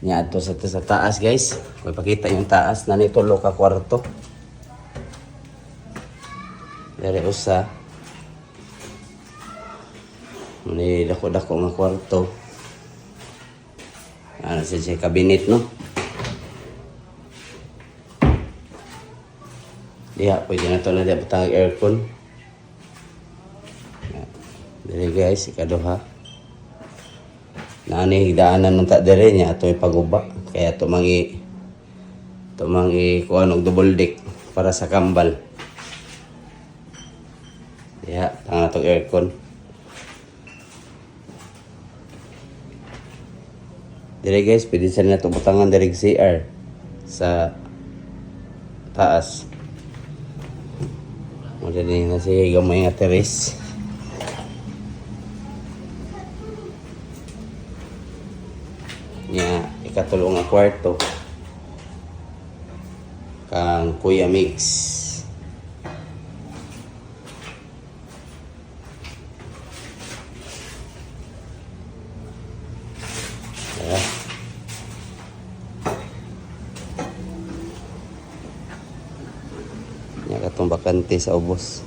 Nya ato sa taas guys. May pakita yung taas na nito ka kwarto. Dari usa. Muni dako-dako nga kwarto. Ano siya kabinet no? Diha pwede na ito na diya butang aircon. Dari guys, ikaduha. Naani higdaanan ng dire niya ato ipaguba. Kaya ito mangi kuha ng double deck para sa kambal. Diha, tanga na itong aircon. Dire guys, pwede sa na ito butangan dire CR sa taas. Mula din na siya gamay nga teres. Nya ikatulong nga kwarto kang Kuya Mix. Nya katong bakante sa ubos.